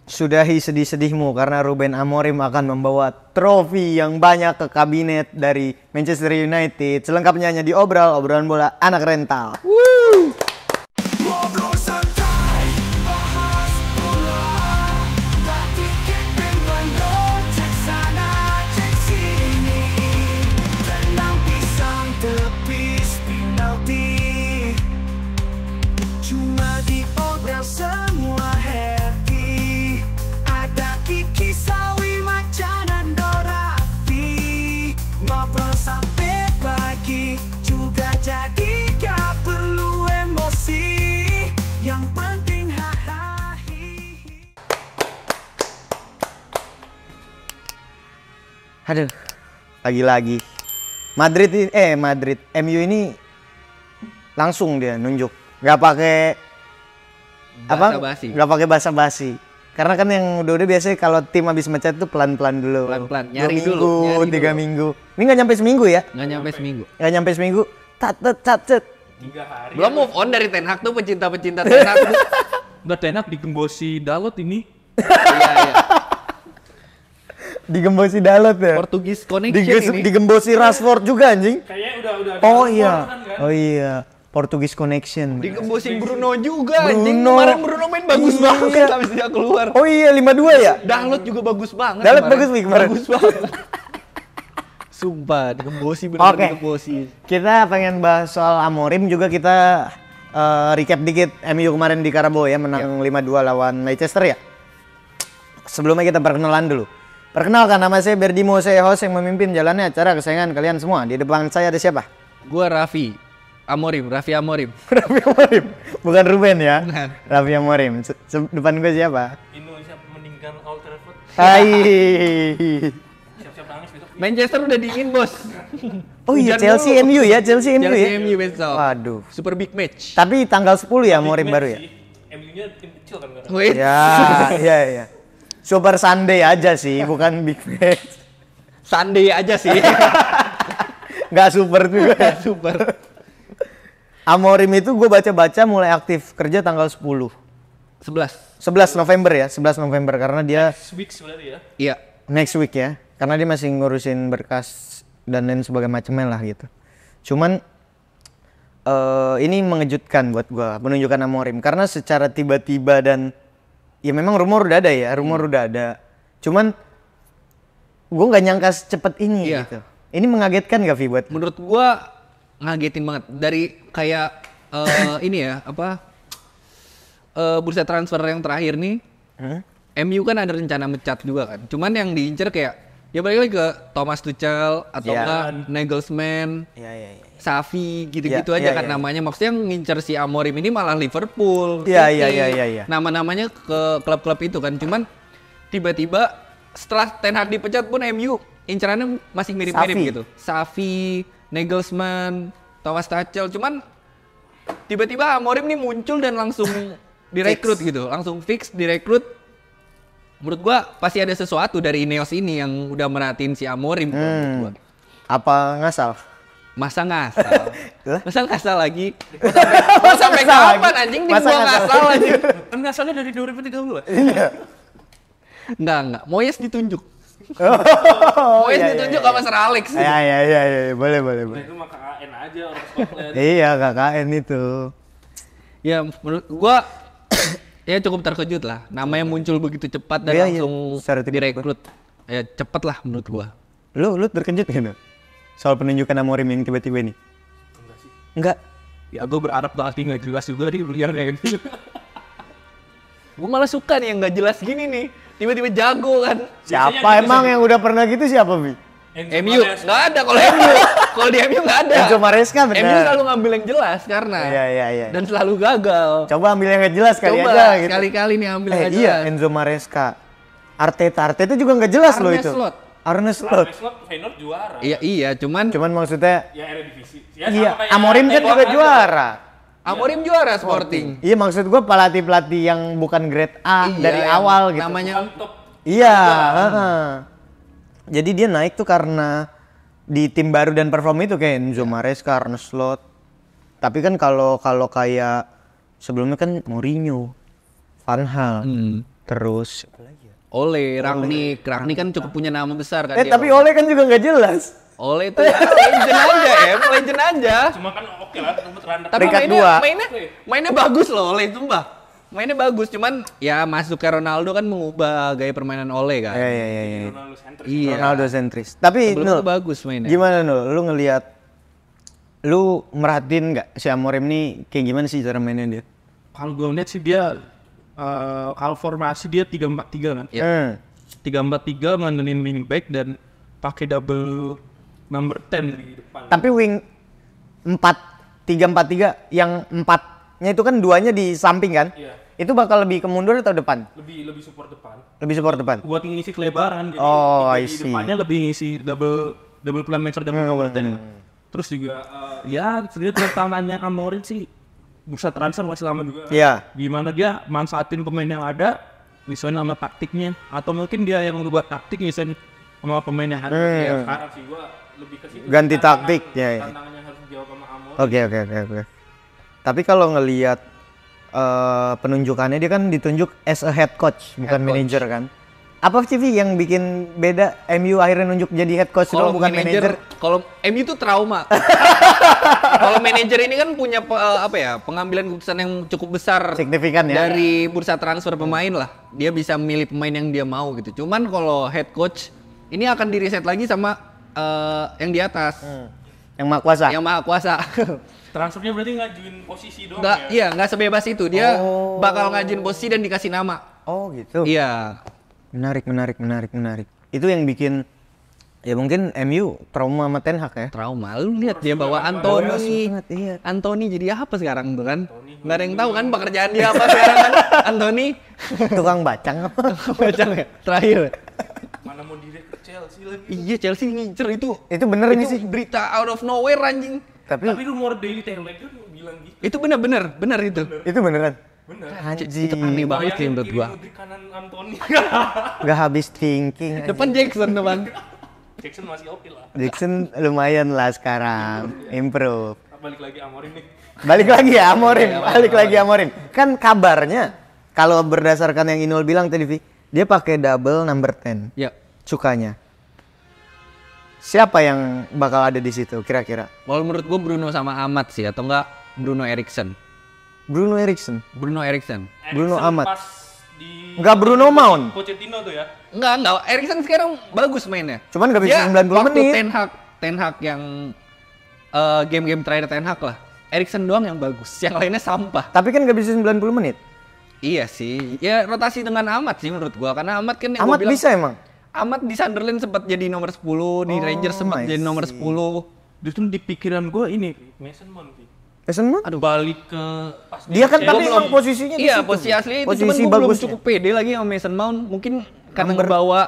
sudahi sedih-sedihmu karena Ruben Amorim akan membawa trofi yang banyak ke kabinet dari Manchester United. Selengkapnya hanya di obrolan bola anak rental. Woo! Aduh, lagi-lagi Madrid MU ini langsung dia nunjuk, nggak pakai nggak pakai basa-basi. Karena kan yang udah biasanya kalau tim habis mecat tuh pelan-pelan dulu. Pelan-pelan, nyari dulu. 3 minggu. Ini nggak nyampe seminggu ya? Nggak nyampe seminggu. Tat. 3 hari. Belum move on dari Ten Hag tuh pecinta Ten Hag tuh. Udah Ten Hag digembosi Dalot ini. Iya. Digembosi Dalot ya? Portugis connection ini. Digembosi Rashford juga anjing. Kayaknya udah. Oh iya. Portugis connection. Digembosin Bruno juga anjing. Kemarin Bruno main bagus banget habis dia keluar. Oh iya 5-2 ya? Dalot juga bagus banget. Dalot bagus nih kemarin. Bagus banget. Sumpah digembosi bener-bener digembosi. Kita pengen bahas soal Amorim juga, kita recap dikit MU kemarin di Carabao ya, menang 5-2 lawan Leicester ya. Sebelumnya kita perkenalan dulu. Perkenalkan, nama saya Berdimo, saya host yang memimpin jalannya acara kesayangan kalian semua. Di depan saya ada siapa? Gua Raffi Amorim. Raffi Amorim. Bukan Ruben ya? Bukan. Raffi Amorim. Depan gue siapa? Indonesia meninggal Old Trafford. Hai. Siap-siap nangis besok. Manchester udah dingin, Bos. Oh iya, Chelsea MU ya, Chelsea MU ya. MU besok. Waduh. Super big match. Tapi tanggal 10 ya Amorim baru ya? MU-nya tim kecil kan. Wait. Iya. Super Sunday aja sih, bukan big match. Sunday aja sih. Nggak super juga. Super. Amorim itu gue baca-baca mulai aktif kerja tanggal 10. 11 November ya, 11 November karena dia Week sebenarnya ya. Iya. next week ya. Karena dia masih ngurusin berkas dan lain sebagainya macamnya lah gitu. Cuman ini mengejutkan buat gue penunjukan Amorim karena secara tiba-tiba dan ya memang rumor udah ada ya, udah ada. Cuman gue nggak nyangka secepat ini gitu. Ini mengagetkan gak Vi buat? Menurut gua ngagetin banget dari kayak ini ya bursa transfer yang terakhir nih. MU kan ada rencana mecat juga kan. Cuman yang diincer kayak ya balik lagi ke Thomas Tuchel atau enggak Nagelsmann. Iya. Xavi gitu-gitu aja kan namanya. Maksudnya yang ngincer si Amorim ini malah Liverpool. Iya. Nama-namanya ke klub-klub itu kan. Cuman tiba-tiba setelah Ten Hag dipecat pun MU incerannya masih mirip-mirip gitu. Xavi, Nagelsmann, Thomas Tuchel. Cuman tiba-tiba Amorim nih muncul dan langsung direkrut gitu. Langsung fix direkrut. Menurut gua pasti ada sesuatu dari Ineos ini yang udah merhatiin si Amorim. Menurut gua. Apa ngasal? Masa ngasal lagi? Mau sampai kapan anjing nih gua ngasal anjing? Kan ngasalnya dari 2013. Iya. Enggak. Moyes ditunjuk. Moyes ditunjuk sama Sir Alex. Iya. Boleh. Itu mah KKN aja orang Scotland. Iya, KKN itu. Ya menurut gua ya cukup terkejut lah. Namanya muncul begitu cepat dan langsung direkrut. Ya cepet lah menurut gua. Lu terkejut kan? Soal penunjukan Amorim yang tiba-tiba ini? Enggak sih. Enggak. Ya gue berharap berarti nggak jelas juga nih beliau kayak gitu. Gue malah suka nih yang nggak jelas gini nih. Tiba-tiba jago kan. Siapa emang yang udah pernah gitu siapa, Bi? MU nggak ada kalau MU. Kalau di MU nggak ada. Enzo Maresca benar. MU selalu ngambil yang jelas karena. Iya. Dan selalu gagal. Coba ambil yang nggak jelas kali Coba, aja gitu. Sekali-kali nih ambil yang nggak Iya, jelas. Enzo Maresca. Arteta juga nggak jelas loh itu. Arne Slot. Feyenoord juara. Iya, cuman maksudnya Ya Eredivisie. iya, Amorim kan juga juara. Amorim juara Sporting. Iya, maksud gua pelatih yang bukan grade A dari awal gitu. Namanya Top. Iya, jadi dia naik tuh karena di tim baru dan perform itu kayak Enzo Maresca, Arne Slot. Tapi kan kalau kayak sebelumnya kan Mourinho, Van Gaal, terus Ole, Rangnick kan cukup punya nama besar kan. Tapi Ole kan juga nggak jelas. Ole itu legend aja, legend aja. Cuma kan oke lah, rumput runner. Tapi Peringkat mainnya bagus loh Ole, sumpah. Mainnya bagus, cuman ya masuk ke Ronaldo kan mengubah gaya permainan Ole kan. Iya. Ronaldo sentris. Iya. Ronaldo sentris. Tapi Sebelum Nul, itu bagus mainnya. gimana Nul? Lu merhatiin nggak si Amorim nih kayak gimana sih cara mainnya dia? Kalau gue lihat sih dia kalau formasi dia 3-4-3 kan. Iya. 3-4-3 ngandelin wing back dan pakai double number 10 di depan. Tapi wing 4-3-4-3 yang 4-nya itu kan duanya di samping kan? Iya. Itu bakal lebih ke mundur atau depan? Lebih support depan. Lebih support depan. Buat ngisi kelebaran. Jadi Oh, I di see. depannya lebih ngisi double playmaker double number 10. Terus juga ya sebenarnya tantangannya Amorim sih bursa transfer masih lama juga. Iya. Gimana dia manfaatin pemain yang ada, misalnya sama taktiknya, atau mungkin dia yang membuat taktik misalnya sama pemain yang ada. Ya, sekarang sih gua lebih ke situ. Ganti taktik, ya. Tantangannya harus dijawab sama Amorim. Oke. Tapi kalau ngelihat penunjukannya dia kan ditunjuk as a head coach, bukan manager kan? Apa sih Vi, yang bikin beda MU akhirnya nunjuk jadi head coach doang bukan manager? Kalau MU itu trauma. Kalau manajer ini kan punya pengambilan keputusan yang cukup besar, Signifikan ya. dari bursa transfer pemain lah. Dia bisa memilih pemain yang dia mau gitu. Cuman kalau head coach ini akan di reset lagi sama yang di atas, Yang maha kuasa. yang maha kuasa. Transfernya berarti ngajuin posisi doang Nggak, ya? iya nggak sebebas itu. Dia bakal ngajuin posisi dan dikasih nama. Oh gitu. Iya. Menarik. Itu yang bikin ya mungkin MU trauma sama Ten Hag ya. Trauma. Lu lihat dia bawa Anthony. Iya. Anthony jadi apa sekarang tuh kan? Nggak ada yang tahu kan pekerjaan dia apa sekarang kan? Anthony. Tukang bacang apa? Bacang ya? Terakhir. Mana mau direct ke Chelsea lagi? Iya Chelsea ngincer itu. Itu bener ini sih. Berita out of nowhere anjing. Tapi Tapi rumor Daily Telegraph bilang gitu. Itu bener itu. itu beneran. Bener. Anjing. Itu aneh banget sih menurut gua. Kiri kanan Anthony. Gak habis thinking. Depan Jackson depan. Jackson masih oke lah. Jackson lumayan lah sekarang. Improve. Balik lagi Amorim nih. Balik lagi Amorim. Kan kabarnya kalau berdasarkan yang Inul bilang tadi Vi, dia pakai double number 10. Ya. Sukanya. Siapa yang bakal ada di situ kira-kira? Kalau menurut gua Bruno sama Ahmad sih atau enggak Bruno Eriksen. Bruno Eriksen. Bruno Eriksen. Bruno Eriksen Ahmad. Pas di Enggak Bruno Mount. Pochettino tuh ya. Enggak. Eriksen sekarang bagus mainnya. Cuman nggak bisa 90 waktu menit. Ten Hag yang game-game terakhir Ten Hag lah. Eriksen doang yang bagus. Yang lainnya sampah. Tapi kan nggak bisa 90 menit. Iya sih. Ya rotasi dengan Ahmad sih menurut gua karena Ahmad kan yang gua Amat bilang, bisa emang. Ahmad di Sunderland sempat jadi nomor 10, di Rangers sempat I jadi nomor see. 10. Justru di pikiran gue ini Mason Mount. Mason Mount? Aduh. Balik ke pas Dia kan Chelsea. tapi emang posisinya di Iya, situ. posisi asli itu Posisi cuman gua belum bagusnya. cukup pede lagi sama Mason Mount. Mungkin karena ngebawa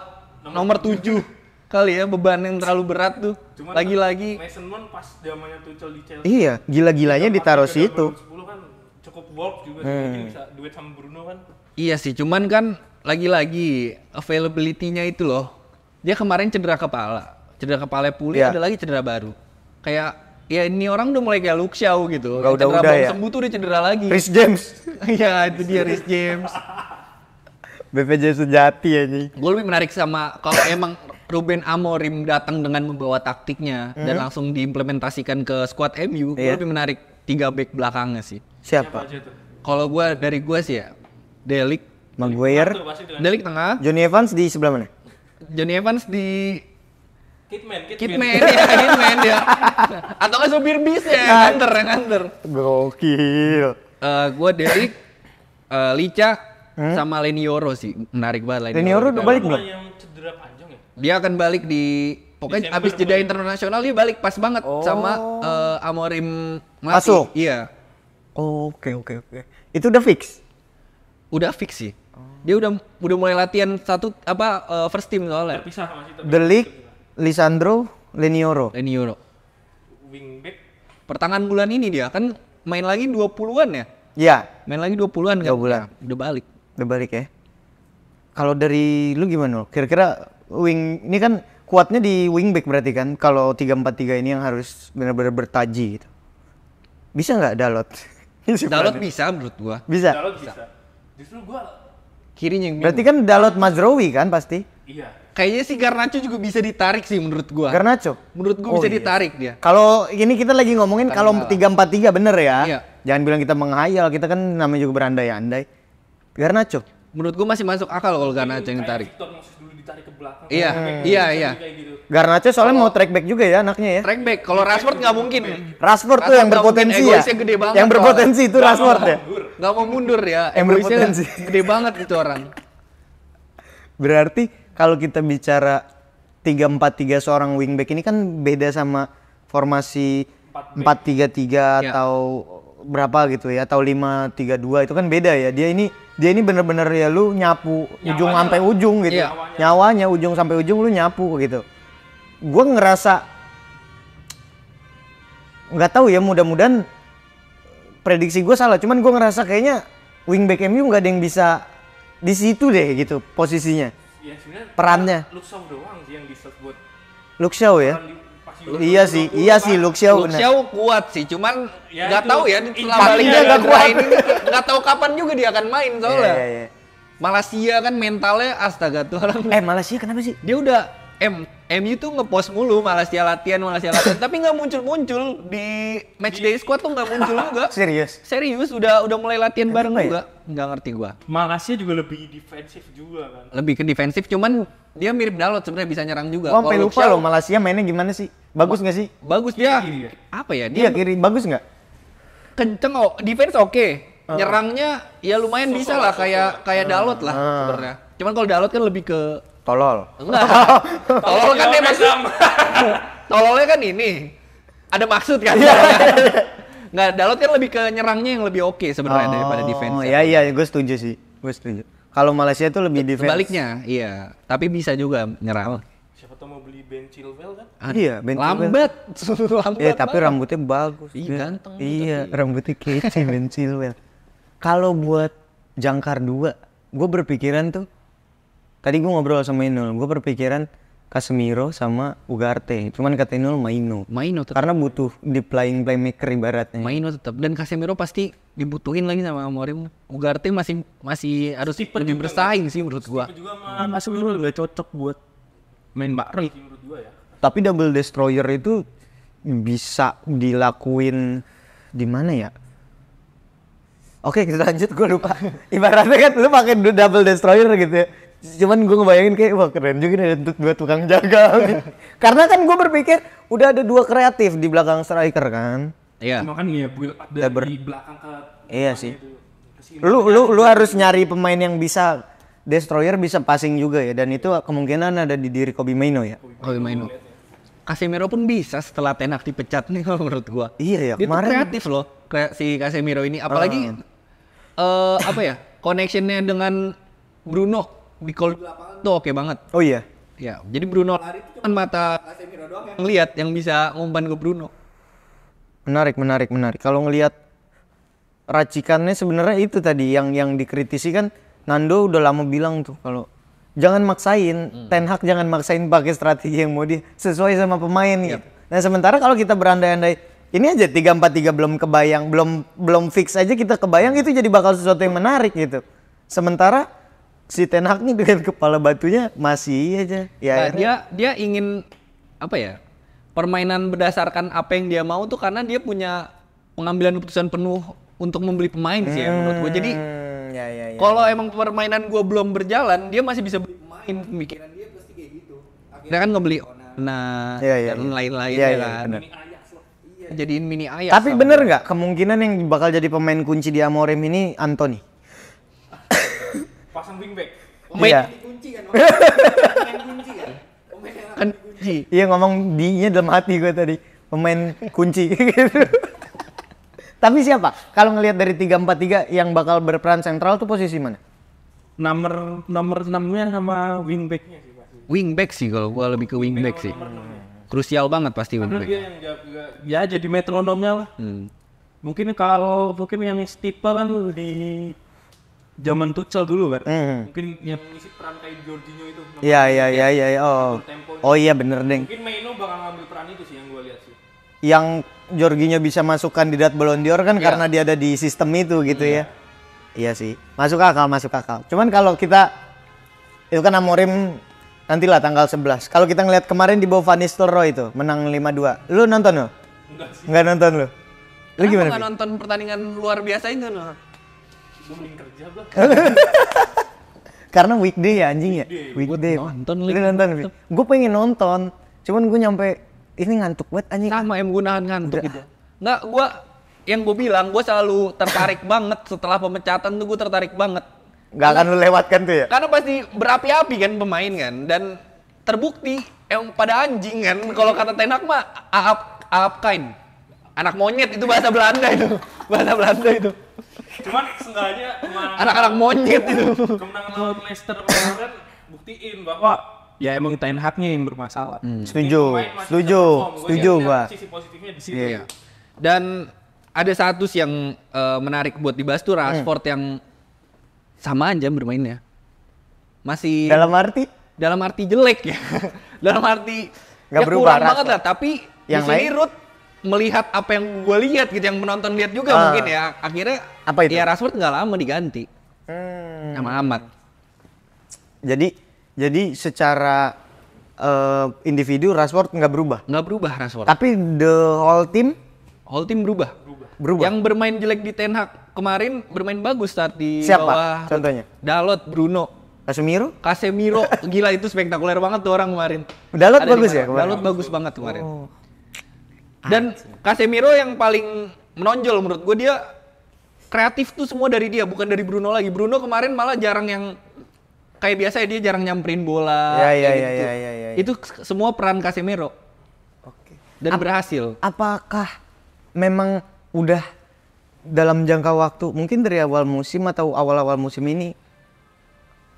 nomor 7 kali ya, beban yang terlalu berat tuh. Cuman Lagi-lagi Mason Mount pas zamannya Tuchel di Chelsea. Iya, gila-gilanya ditaruh Pas situ. 10 kan cukup work juga sih. Mungkin bisa duet sama Bruno kan. iya sih, cuman kan lagi-lagi availability-nya itu loh. Dia kemarin cedera kepala pulih, Iya. ada lagi cedera baru. Kayak ya ini orang udah mulai kayak Luke Shaw gitu. Nggak Cedera udah-udah belum ya. sembuh tuh udah cedera lagi. Rhys James. Iya, itu dia Rhys James. BPJ sejati aja. Gue lebih menarik sama kalau emang Ruben Amorim datang dengan membawa taktiknya dan langsung diimplementasikan ke squad MU, gue Iya. lebih menarik 3 back belakangnya sih. Siapa? Aja tuh. Kalau dari gue sih ya, Delik, Maguire. Tuh pasti dengan Delik tengah, Johnny Evans di sebelah mana? Johnny Evans di Kidman. Kidman ya. Atau nggak supir bis ya, yang nganter. Gokil. Gue Delik, Lica, sama Lenioro sih, menarik banget Lenioro udah balik belum? Yang cedera panjang ya? Dia akan balik di pokoknya Desember abis jeda internasional dia balik pas banget sama Amorim ngelatih. Masuk? Iya. Oke. Itu udah fix. Udah fix sih. Dia udah mulai latihan first team soalnya. Terpisah sama situ. Delik, Lisandro, Lenioro. Lenioro. Wingback. Pertengahan bulan ini dia kan main lagi 20-an ya? Iya, Main lagi 20-an kan? 20 bulan. Ya, udah balik. udah balik ya. Kalau dari lu gimana? Kira-kira wing ini kan kuatnya di wingback berarti kan? Kalau 3-4-3 ini yang harus benar-benar bertaji gitu. Bisa nggak Dalot? Dalot bisa menurut gua. Bisa. Dalot bisa. Justru gua Kirinya yang bingung. Berarti kan Dalot Mazraoui kan pasti. Iya. Kayaknya sih Garnacho juga bisa ditarik sih menurut gua. Garnacho. Menurut gua Oh, bisa iya. ditarik dia. Kalau ini kita lagi ngomongin kalau Karena- 3-4-3 bener ya. Iya. Jangan bilang kita menghayal, kita kan namanya juga berandai-andai. Garnacho. Menurut gua masih masuk akal kalau Garnacho yang ditarik. Victor Moses dulu ditarik ke belakang. Iya, iya. Kayak gitu. Garnacho soalnya mau track back juga ya anaknya ya. Track back. Kalau Rashford nggak mungkin. Rashford tuh Rashford yang nggak berpotensi mungkin, ya. egoisnya gede banget Yang berpotensi itu Rashford ya. Nggak mau mundur ya. Yang Egoisnya berpotensi. gede banget itu orang. Berarti kalau kita bicara 3-4-3 seorang wingback ini kan beda sama formasi 4-3-3 Ya. atau berapa gitu ya, atau 5-3-2 itu kan beda ya. Dia ini bener-bener ya lu nyapu ujung sampai ujung gitu. Iya. Nyawanya ujung sampai ujung lu nyapu gitu. Gua ngerasa nggak tahu ya, mudah-mudahan prediksi gue salah, cuman gue ngerasa kayaknya wingback MU nggak ada yang bisa di situ deh gitu posisinya. Ya sebenarnya Perannya. Luke Shaw doang sih yang bisa buat Luke Shaw ya. Iya sih Luke Shaw Luke benar. Shaw kuat sih, cuman Ya, nggak itu tahu ya intinya setelah balik nggak dari kuat. ini nggak tahu kapan juga dia akan main soalnya. Iya. Malaysia kan mentalnya astaga tuh orang. Malaysia kenapa sih? Dia udah MU tuh ngepost mulu Malaysia latihan tapi nggak muncul di match day squad tuh nggak muncul juga. Serius udah mulai latihan bareng ya? juga. Nggak ngerti gua. Malaysia juga lebih defensif juga kan. Lebih ke defensif, cuman dia mirip Dalot sebenarnya, bisa nyerang juga. Gua sampai Kalau lupa Shaw, loh Malaysia mainnya gimana sih? Bagus nggak sih? bagus dia. Kiri ya? Apa ya? Iya Dia kiri bagus nggak? kenceng defense oke. Nyerangnya ya lumayan bisa lah kayak Dalot lah sebenarnya. Cuman kalau Dalot kan lebih ke Tolol. enggak. Tolol kan dia maksud. Tololnya kan ini. Ada maksud kan? Nggak, Dalot kan lebih ke nyerangnya yang lebih oke sebenarnya daripada defense. Oh iya gue setuju sih. Gue setuju. Kalau Malaysia itu lebih defense. Sebaliknya, iya. Tapi bisa juga nyerang. Siapa tahu mau beli Ben Chilwell kan? Iya, Ben Chilwell. Lambat. Lambat. Iya, tapi banget. rambutnya bagus. Iya, Dia- ganteng gitu, Iya, rambutnya kece Ben Chilwell. Kalau buat jangkar 2, gue berpikiran tuh tadi gue ngobrol sama Inul, gue berpikiran Casemiro sama Ugarte. Cuman kata Inul Maino. Maino tetap. Karena butuh di playmaker ibaratnya. Maino tetap. Dan Casemiro pasti dibutuhin lagi sama Amorim. Ugarte masih harus lebih bersaing sih menurut gua. Juga sama Casemiro lebih cocok buat main bareng sih menurut gua ya. Tapi double destroyer itu bisa dilakuin di mana ya? Oke, kita lanjut, gue lupa. Ibaratnya kan lu pakai double destroyer gitu ya. Cuman gue ngebayangin kayak wah keren juga nih ada dua tukang jaga. Karena kan gue berpikir udah ada 2 kreatif di belakang striker kan. Iya. Cuma kan ya build up dari belakang ke Iya sih. Lu harus nyari pemain yang bisa destroyer, bisa passing juga ya, dan itu kemungkinan ada di diri Kobbie Mainoo ya. Kalau Maino. Casemiro pun bisa setelah Ten Hag dipecat nih kalau menurut gua. Iya ya, Dia tuh kemarin kreatif loh si Casemiro ini, apalagi apa ya? Connectionnya dengan Bruno di call di lapangan tuh oke banget. Oh iya. Ya, jadi Bruno lari itu cuma mata Casemiro doang yang ngelihat, yang bisa ngumpan ke Bruno. Menarik. Kalau ngelihat racikannya sebenarnya itu tadi yang dikritisi kan, Nando udah lama bilang tuh kalau jangan maksain, Ten Hag jangan maksain pakai strategi yang mau dia sesuai sama pemain gitu. Nah, sementara kalau kita berandai-andai ini aja 3-4-3 belum kebayang, belum fix aja kita kebayang itu jadi bakal sesuatu yang menarik gitu. Sementara si Ten Hag nih dengan kepala batunya masih aja ya. Nah, akhirnya dia ingin apa ya? Permainan berdasarkan apa yang dia mau tuh, karena dia punya pengambilan keputusan penuh untuk membeli pemain sih ya menurut gue. Jadi ya. kalau emang permainan gue belum berjalan, dia masih bisa beli pemain. Pemikiran dia pasti kayak gitu. Akhirnya kan ngebeli Onana dan lain-lain Iya, ya iya, kan. benar. Iya, jadiin mini Ajax. Tapi bener nggak kemungkinan yang bakal jadi pemain kunci di Amorim ini Anthony? pasang wingback. Pemain Iya. kunci kan. Pemain kunci kan. Pemain yang akan kunci. Iya, ngomong D-nya dalam hati gue tadi. Pemain kunci gitu. Tapi siapa? Kalau ngelihat dari 3-4-3 yang bakal berperan sentral tuh posisi mana? Nomor 6-nya sama wingbacknya sih pasti. Wingback sih, kalau gua lebih ke wingback sih. Krusial banget pasti Karena wingback. dia yang jaga, ya jadi metronomnya lah. Mungkin yang tipe kan di zaman Tuchel dulu kan. Mungkin yang ngisi peran kayak Jorginho itu. Iya. Oh iya bener deng. Mungkin Maino bakal ngambil peran itu sih yang gue lihat sih. Yang Jorginho bisa masuk kandidat Ballon d'Or kan karena dia ada di sistem itu gitu ya. Iya sih, masuk akal. Cuman kalau kita itu kan Amorim nantilah tanggal 11. Kalau kita ngeliat kemarin di bawah Van Nistelrooy itu menang 5-2. Lu nonton lo? Enggak nonton lu. Lu gimana? Nggak nonton pertandingan luar biasa itu no? Karena weekday ya anjing ya. Weekday. Nonton Lu nonton. Gue pengen nonton. Cuman gue nyampe ini ngantuk banget anjing. Sama yang gunakan ngantuk gitu. Nggak, yang gue bilang, gue selalu tertarik banget setelah pemecatan tuh gue tertarik banget. Gak akan lu lewatkan tuh ya? Karena pasti berapi-api kan pemain kan, dan terbukti yang pada anjing kan. Kalau kata Ten Hag mah aap kain, anak monyet itu bahasa Belanda itu, Cuman seenggaknya anak-anak monyet itu. kemenangan lawan Leicester kemarin buktiin bahwa ya emang Ten Hag-nya yang bermasalah. Setuju gua. Sisi positifnya di situ. Iya. Dan ada satu sih yang menarik buat dibahas tuh Rashford yang sama aja bermainnya. Masih dalam arti jelek ya. Dalam arti nggak ya berubah kurang banget lah, tapi yang di sini lain? Ruth melihat apa yang gue lihat gitu, yang penonton lihat juga mungkin ya. Akhirnya Apa itu? ya Rashford nggak lama diganti. Sama amat. Jadi secara individu Rashford nggak berubah. Nggak berubah Rashford. Tapi the whole team berubah. berubah. Yang bermain jelek di Ten Hag kemarin bermain bagus saat di Siapa? bawah Contohnya? Dalot, Bruno, Casemiro? gila itu spektakuler banget tuh orang kemarin. Dalot Ada bagus di mana? ya kemarin? Dalot bagus banget kemarin. Dan Casemiro yang paling menonjol menurut gue, dia kreatif tuh semua dari dia, bukan dari Bruno lagi. Bruno kemarin malah jarang yang kayak biasa ya, dia jarang nyamperin bola. Ya. Itu semua peran Casemiro. Oke. Dan berhasil. Apakah memang udah dalam jangka waktu mungkin dari awal musim atau awal-awal musim ini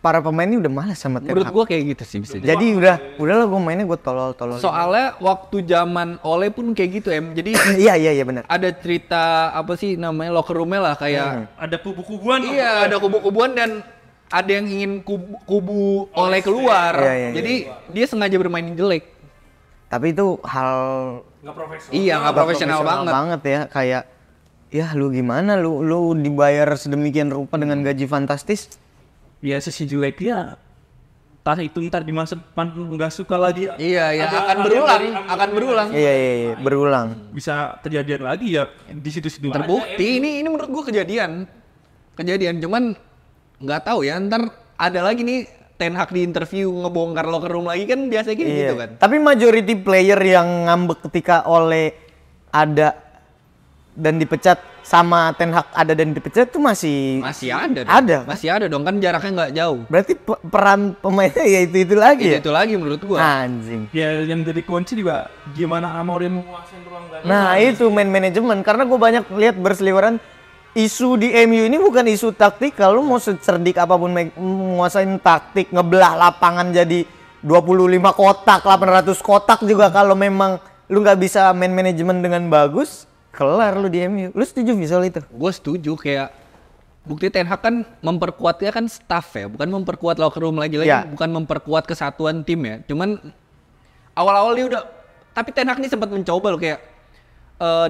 para pemain ini udah malas sama Ten Hag? Menurut gue kayak gitu sih bisa. Jadi udahlah gue mainnya gue tolol. Soalnya waktu zaman Ole pun kayak gitu Jadi iya benar. ada cerita apa sih namanya locker room-nya lah kayak Ada kubu-kubuan. iya, ada kubu-kubuan dan ada yang ingin kubu Ole keluar. Iya. Jadi dia sengaja bermain jelek. Tapi itu hal Nggak profesional. Iya, nggak profesional banget. ya, kayak ya lu gimana lu dibayar sedemikian rupa dengan gaji fantastis. Ya sisi jeleknya entah itu ntar di masa depan nggak suka lagi. Iya, Ada akan hal berulang, yang akan berulang. Iya, berulang. Bisa kejadian lagi ya di situ-situ. Terbukti ini menurut gua kejadian, cuman nggak tahu ya, ntar ada lagi nih Ten Hag di interview ngebongkar locker room lagi kan biasanya kayak gitu kan. Tapi majority player yang ngambek ketika Ole ada dan dipecat sama Ten Hag ada dan dipecat tuh masih ada dong. Ada. Masih ada dong, kan jaraknya nggak jauh. Berarti peran pemainnya ya itu lagi ya. Itu lagi menurut gua. Anjing. Ya yang jadi kunci juga gimana Amorim menguasai ruang ganti. Nah itu man manajemen, karena gue banyak lihat berseliweran isu di MU ini bukan isu taktikal. Lu mau secerdik apapun menguasain taktik, ngebelah lapangan jadi 25 kotak, 800 kotak juga kalau memang lu nggak bisa man manajemen dengan bagus, kelar lu di MU. Lu setuju visual itu? Gue setuju, kayak bukti Ten Hag kan memperkuatnya kan staff ya, bukan memperkuat locker room lagi, Ya. bukan memperkuat kesatuan tim ya. Cuman awal-awal dia udah, tapi Ten Hag nih sempat mencoba loh, kayak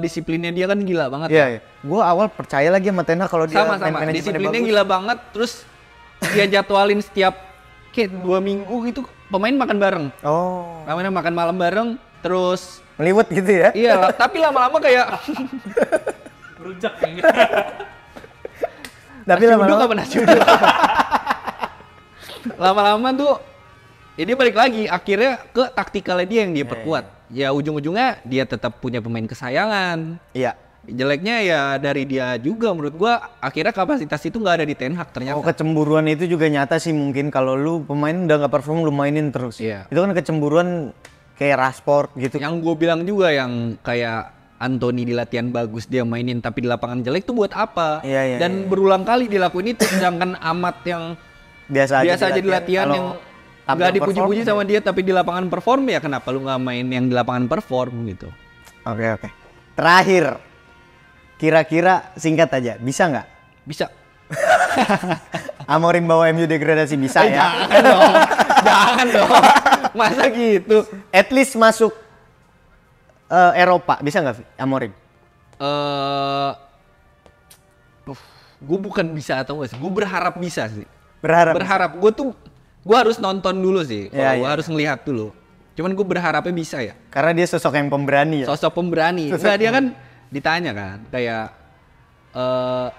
disiplinnya dia kan gila banget. Iya. Gue awal percaya lagi sama Ten Hag kalau dia Sama manajemennya disiplinnya bagus. gila banget. Terus dia jadwalin setiap kayak 2 minggu gitu pemain makan bareng. Oh, Pemainnya makan malam bareng, terus meliwet gitu ya? iya, tapi lama-lama kayak Rujak kayaknya. Tapi nasi uduk lama-lama apa nasi uduk? Lama-lama tuh ya dia balik lagi, akhirnya ke taktikalnya dia yang dia perkuat. Ya ujung-ujungnya dia tetap punya pemain kesayangan. iya. Jeleknya ya dari dia juga menurut gua, akhirnya kapasitas itu nggak ada di Ten Hag ternyata. Oh, kecemburuan itu juga nyata sih mungkin kalau lu pemain udah nggak perform lu mainin terus. Iya. Itu kan kecemburuan kayak Rashford gitu. Yang gue bilang juga yang kayak Anthony di latihan bagus dia mainin tapi di lapangan jelek tuh buat apa? Iya, Dan berulang kali dilakuin itu, sedangkan Amat yang biasa aja di latihan kalau yang tampil nggak dipuji-puji perform, sama dia tapi di lapangan perform, ya kenapa lu nggak main yang di lapangan perform gitu? Oke. Terakhir, kira-kira singkat aja, bisa nggak Bisa. Amorim bawa MU degradasi? Bisa ya? Jangan dong. Jangan dong. Masa gitu? At least masuk Eropa, bisa nggak Amorim? gue bukan bisa atau enggak sih, gue berharap bisa sih. Berharap. Gue harus nonton dulu sih, Iya, gue iya. harus ngelihat dulu. Cuman gue berharapnya bisa ya. Karena dia sosok yang pemberani ya. Sosok pemberani. Enggak, dia kan ditanya kan kayak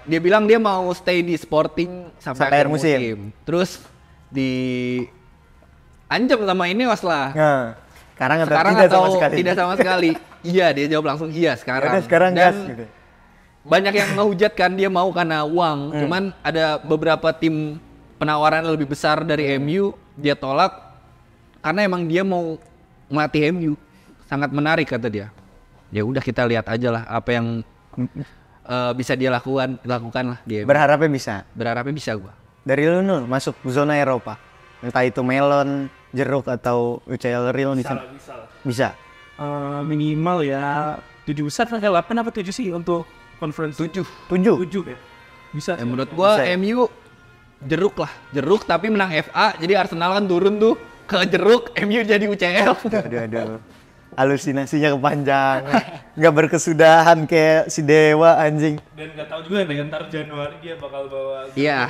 dia bilang dia mau stay di Sporting sampai akhir musim. Terus di ancam sama Ineos lah. Nah, sekarang Sekarang tidak atau sama sekali. tidak sama sekali. Iya, dia jawab langsung iya sekarang. Yaudah, sekarang gas Dan gitu. banyak yang ngehujat kan dia mau karena uang. Cuman ada beberapa tim penawaran lebih besar dari MU, dia tolak karena emang dia mau melatih MU. Sangat menarik kata dia. Ya udah kita lihat aja lah apa yang bisa dia lakukan lah dia. Berharapnya bisa. Berharapnya bisa gua. Dari lu Nul, masuk zona Eropa. Entah itu melon, jeruk atau UCL Real bisa. Bisa. Minimal ya 7 besar lah, 8 apa 7 sih untuk conference 7. 7 ya. Bisa. Ya, menurut gua Bisa ya? MU jeruk lah. Jeruk tapi menang FA. Jadi Arsenal kan turun tuh ke jeruk, MU jadi UCL. Aduh. Halusinasinya kepanjangan. Nggak berkesudahan kayak si Dewa anjing. Dan nggak tahu juga nih ntar Januari dia bakal bawa. Iya.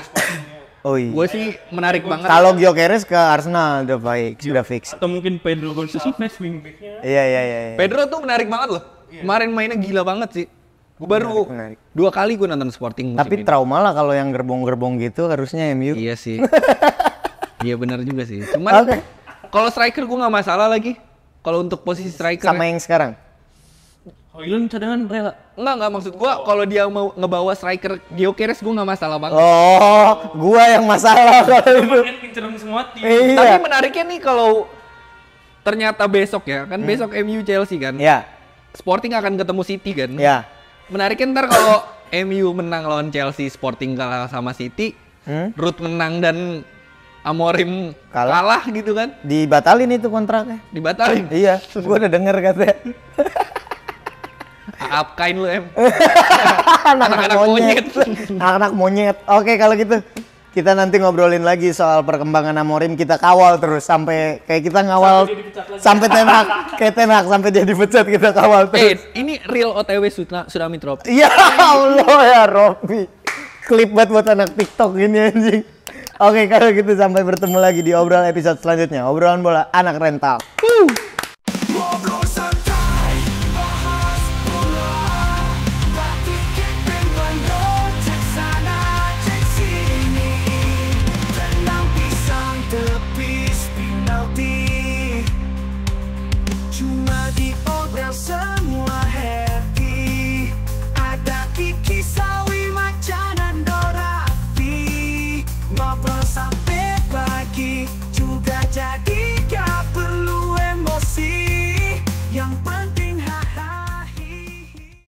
Oh iya. Gue sih menarik banget. Kalau Gyökeres ke Arsenal udah baik, sudah fix. Atau mungkin Pedro Gonçalves wingbacknya. Iya. Pedro tuh menarik banget loh. Kemarin mainnya gila banget sih. Gue baru Menarik. 2 kali gue nonton Sporting musim Tapi ini. trauma lah kalau yang gerbong-gerbong gitu harusnya MU. Iya sih. Iya benar juga sih. Cuman Oke. kalau striker gue nggak masalah lagi. Kalau untuk posisi striker Sama yang sekarang. Hoylund cadangan rela. enggak maksud gue kalau dia mau ngebawa striker Gyökeres gue nggak masalah banget. Oh, gua yang masalah kalau itu. Kan ngincerang semua tim. Tapi Iya. menariknya nih kalau ternyata besok ya kan besok MU Chelsea kan. Ya, Sporting akan ketemu City kan. ya. Menariknya ntar kalau MU menang lawan Chelsea, Sporting kalah sama City, Ruth menang dan Amorim kalah gitu kan, Dibatalin itu kontraknya. dibatalin. Iya, gua udah denger katanya. Apkain lu Anak-anak monyet. Anak-anak monyet. Oke, kalau gitu kita nanti ngobrolin lagi soal perkembangan Amorim, kita kawal terus sampai kayak kita ngawal sampai tenak, kayak tenak sampai dia dipecat kita kawal terus. Ini real OTW Tsunami Trop. Ya Allah ya Robi. Klip buat anak TikTok ini anjing. Oke, kalau gitu sampai bertemu lagi di obrolan episode selanjutnya. Obrolan bola anak rental.